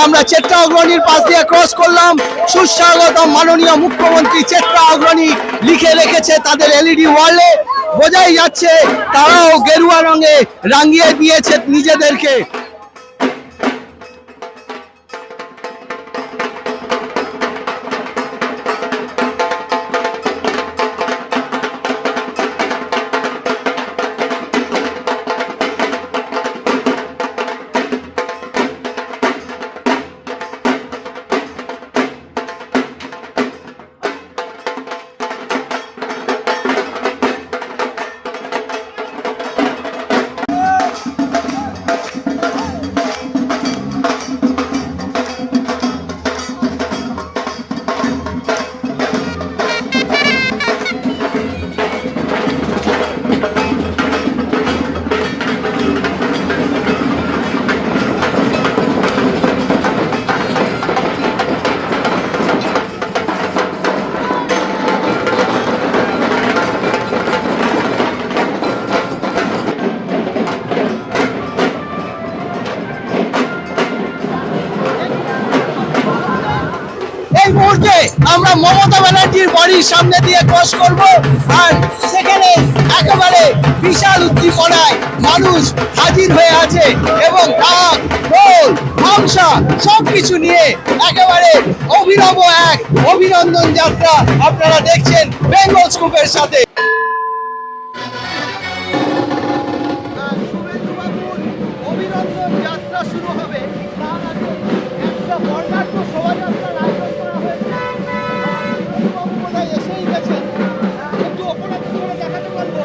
আমরা চেত্রা অগ্রণীর পাশ দিয়ে ক্রস করলাম। সুস্বাগতম মাননীয় মুখ্যমন্ত্রী চেত্রা অগ্রণী লিখে রেখেছে তাদের এলইডি ওয়ালে। বোঝাই যাচ্ছে তারাও গেরুয়া রঙে রাঙিয়ে দিয়েছে নিজেদেরকে। এই মুহূর্তে আমরা মমতা ব্যানার্জির বাড়ির সামনে দিয়ে ক্রস করব, আর সেখানে একেবারে বিশাল উদ্দীপনায় মানুষ হাজির হয়ে আছে এবং ঢাক, ঢোল, ধামসা সবকিছু নিয়ে একেবারে অভিনব এক অভিনন্দন যাত্রা আপনারা দেখছেন বেঙ্গল স্কুপের সাথে। অভিনন্দন যাত্রা শুরু হবে, তার আগে একটা বর্ণাঢ্য শোভাযাত্রার আয়োজন করা হয়েছে। বাবু বোধহয় এসেই গেছেন, একটু ওপরে করে দেখাতে পারবো।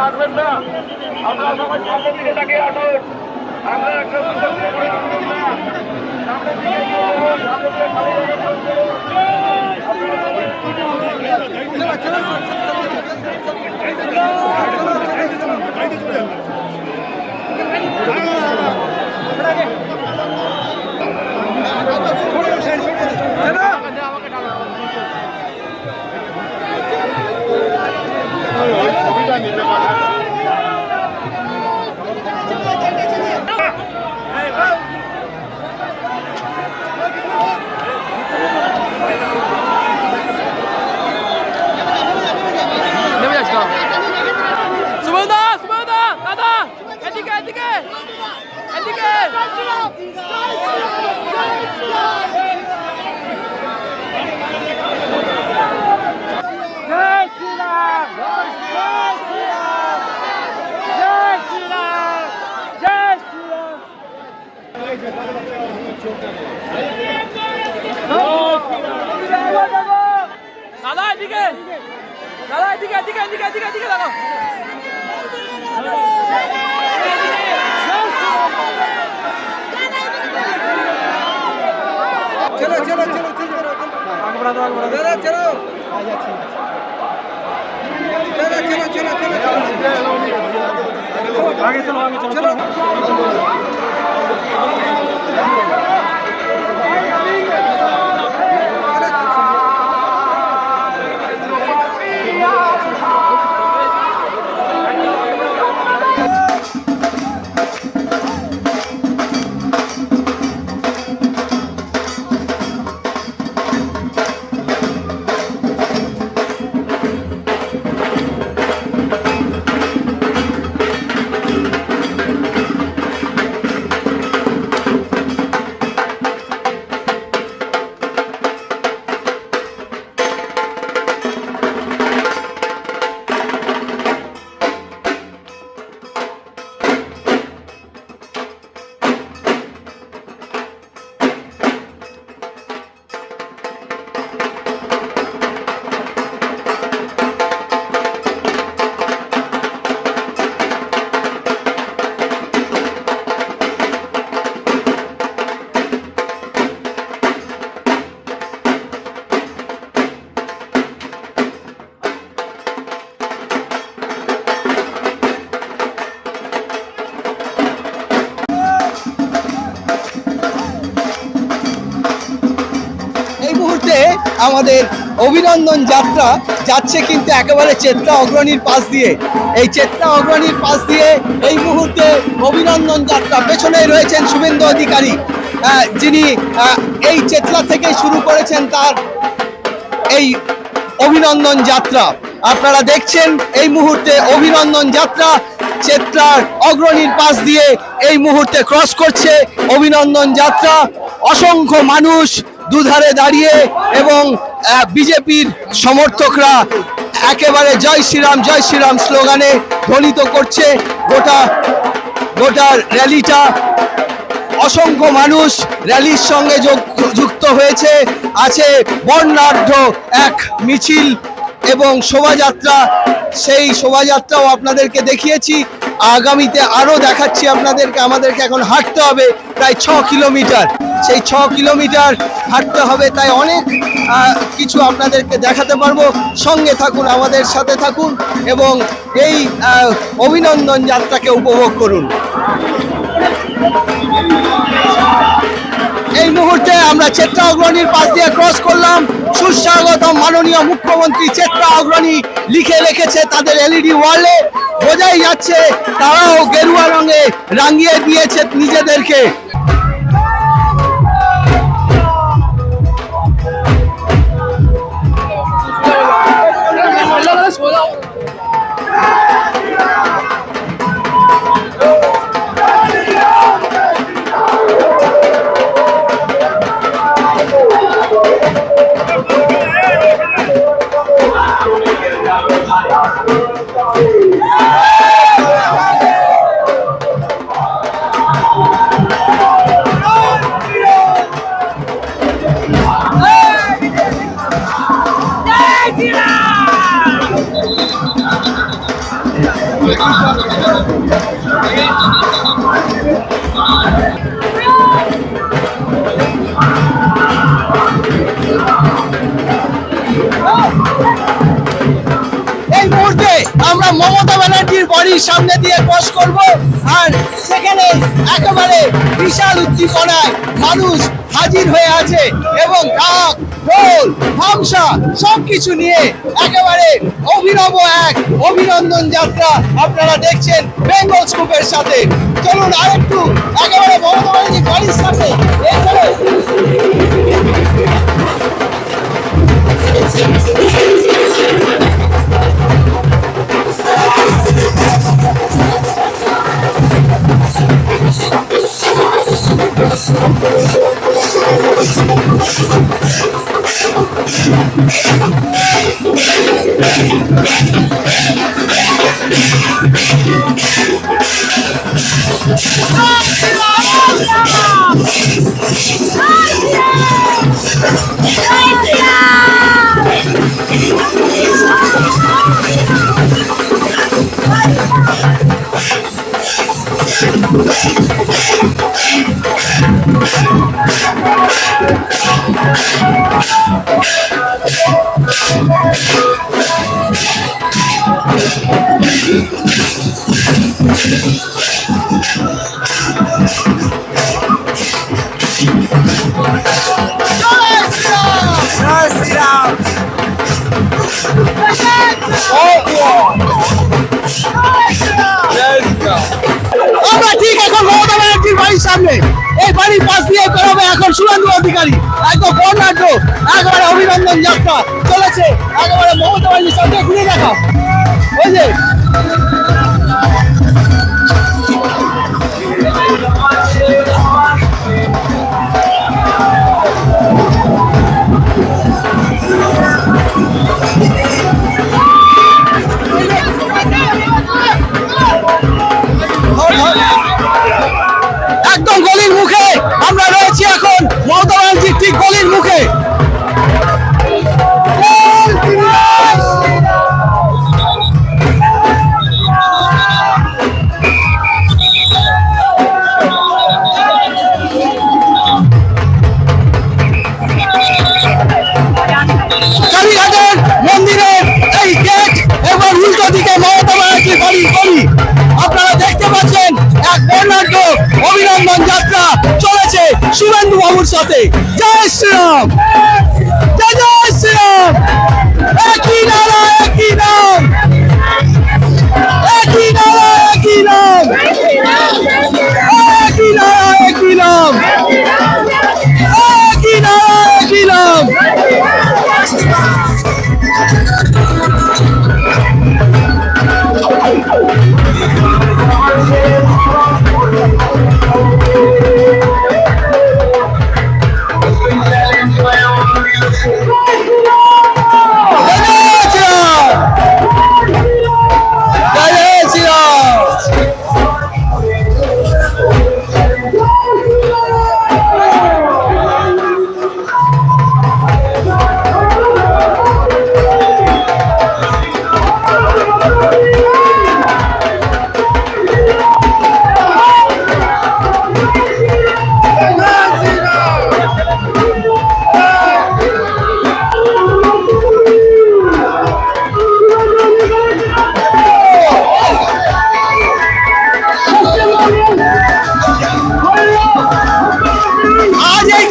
আসবেন না, আপনারা সবাই সামনের দিকে তাকিয়ে আসুন। আমরা একটা করে আসবেন না, সামনের দিকে ছবিটা নিতে পারেন। দাদা এদিকে, দাদা এদিকে এদিকে এদিকে এদিকে এদিকে দাদা। চলো চলো চলো চলো আগে बढ़ा दो, आगे बढ़ा दो। দাদা চলো দাদা চলো চলো চলো आगे चलो, आगे चलो, চলো আমাদের অভিনন্দন যাত্রা যাচ্ছে কিন্তু একেবারে চেত্রা অগ্রণীর পাশ দিয়ে। এই চেত্রা অগ্রণীর পাশ দিয়ে এই মুহূর্তে অভিনন্দন যাত্রা, পেছনেই রয়েছেন শুভেন্দু অধিকারী, যিনি এই চেতলা থেকে শুরু করেছেন তার এই অভিনন্দন যাত্রা। আপনারা দেখছেন এই মুহূর্তে অভিনন্দন যাত্রা চেত্রার অগ্রণীর পাশ দিয়ে এই মুহূর্তে ক্রস করছে অভিনন্দন যাত্রা। অসংখ্য মানুষ দুধারে দাঁড়িয়ে এবং বিজেপির সমর্থকরা একেবারে জয় শ্রীরাম স্লোগানে ধ্বনিত করছে গোটা র্যালিটা। অসংখ্য মানুষ র্যালির সঙ্গে যুক্ত হয়েছে, আছে বর্ণাঢ্য এক মিছিল এবং শোভাযাত্রা। সেই শোভাযাত্রাও আপনাদেরকে দেখিয়েছি, আগামীতে আরও দেখাচ্ছি আপনাদেরকে। আমাদেরকে এখন হাঁটতে হবে প্রায় 6 কিলোমিটার, সেই 6 কিলোমিটার হাঁটতে হবে, তাই অনেক কিছু আপনাদেরকে দেখাতে পারবো। সঙ্গে থাকুন, আমাদের সাথে থাকুন এবং এই অভিনন্দন যাত্রাকে উপভোগ করুন। এই মুহূর্তে আমরা চেত্রা অগ্রণীর পাশ দিয়ে ক্রস করলাম। সুস্বাগতম মাননীয় মুখ্যমন্ত্রী চেত্রা অগ্রণী লিখে রেখেছে তাদের এলইডি ওয়ালে, বোঝাই যাচ্ছে তারাও গেরুয়া রঙে রাঙিয়ে দিয়েছে নিজেদেরকে। এই মুহূর্তে আমরা মমতা ব্যানার্জির বাড়ির সামনে দিয়ে ক্রস করব, আর সেখানে একেবারে বিশাল উদ্দীপনায় মানুষ হাজির হয়ে আছে এবং ঢাক ঢোল ভামসা সবকিছু নিয়ে একেবারে অভিনব এক অভিনন্দন যাত্রা আপনারা দেখছেন বেঙ্গল স্কুপের সাথে। চলুন আরেকটু একেবারে মমতা ব্যানার্জির বাড়ির সামনে এখানে আমরা ঠিক এখন মমতা ব্যানার্জির বাড়ির সামনে, এই বাড়ির পাশ দিয়ে বেরোবে এখন শুভেন্দু অধিকারী, একদম বর্ণাঢ্য একেবারে অভিনন্দন যাত্রা চলেছে একেবারে মমতা ব্যানার্জির সামনে। ঘুরে দেখা ওই যে একদম গলির মুখে আমরা রয়েছি এখন, মমতা ব্যানার্জির ঠিক গলির মুখে। কালীঘাটের মন্দিরের এই গেট এবং উল্টো দিকে মমতা ব্যানার্জির বাড়ির গলি আপনারা দেখতে পাচ্ছেন। এক বর্ণাঢ্য অভিনন্দন যাত্রা চলেছে শুভেন্দু বাবুর সাথে। জয় শ্রীরাম, জয় জয় শ্রীরাম। একই নারা একই নাম, একই নারা একই নাম, একই নারা একই নাম, একই নারা একই নাম।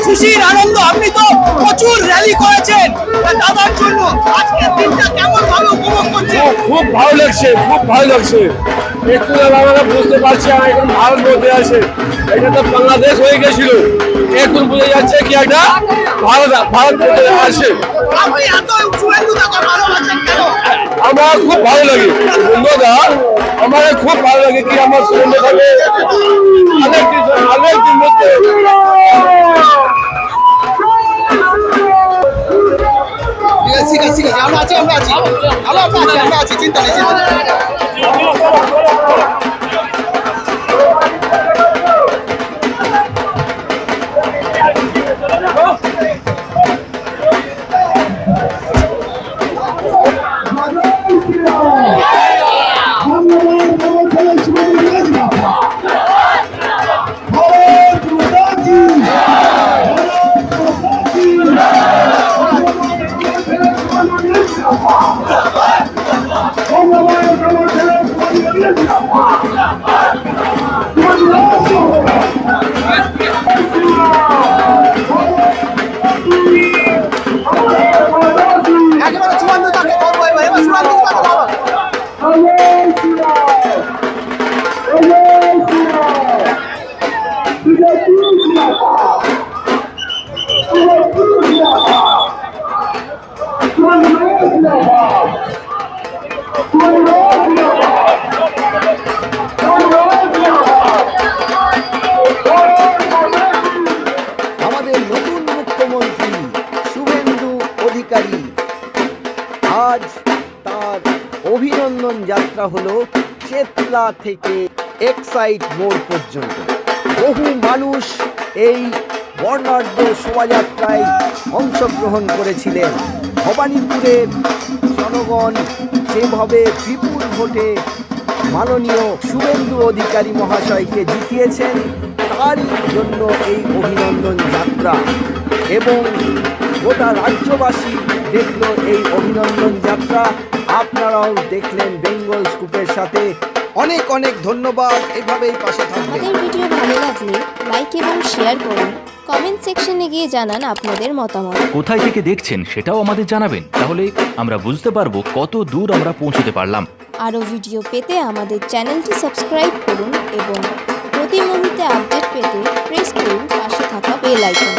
খুশির আনন্দ, আপনি তো প্রচুর র্যালি করেছেন দাদার জন্য, আজকের দিনটা কেমন ভাবে উপভোগ করছেন? খুব ভালো লাগছে, খুব ভালো লাগছে। একটু আমরা বুঝতে পারছি এখন ভারত মধ্যে আছে, এটা তো বাংলাদেশ হয়ে গেছিল, এখন বুঝে যাচ্ছে কি একটা ভারত মধ্যে আছে। আপনি এত শুভেন্দুদাকে ভালোবাসেন কেন? আমার খুব ভালো লাগে বন্ধুদা, আমার খুব ভালো লাগে কি আমার শুভেন্দু থাকে আরেকদিন মধ্যে। ঠিক আছে ঠিক আছে, আমরা আছি আমরা আছি, ভালো আছি আমরা আছি, চিন্তা নেই চিন্তা নেই। আমাদের নতুন মুখ্যমন্ত্রী শুভেন্দু অধিকারী, আজ তার অভিনন্দন যাত্রা হলো চেতলা থেকে এক্সাইড মোড় পর্যন্ত। বহু মানুষ এই বর্ণাঢ্য শোভাযাত্রায় অংশগ্রহণ করেছিলেন। ভবানীপুরের জনগণ সেভাবে বিপুল ভোটে মাননীয় শুভেন্দু অধিকারী মহাশয়কে জিতিয়েছেন, তারই জন্য এই অভিনন্দন যাত্রা। এবং গোটা রাজ্যবাসী দেখলো এই অভিনন্দন যাত্রা, আপনারাও দেখলেন বেঙ্গল স্কুপের সাথে। অনেক অনেক ধন্যবাদ, এভাবেই পাশে থাকবেন। আমাদের ভিডিও ভালো লাগলে লাইক এবং শেয়ার করুন। কমেন্ট সেকশনে গিয়ে জানান আপনাদের মতামত। কোথায় থেকে দেখছেন সেটাও আমাদের জানাবেন, তাহলে আমরা বুঝতে পারবো কত দূর আমরা পৌঁছতে পারলাম। আরও ভিডিও পেতে আমাদের চ্যানেলটি সাবস্ক্রাইব করুন এবং প্রতি মুহূর্তে আপডেট পেতে প্রেস করুন পাশে থাকা বেল আইকন।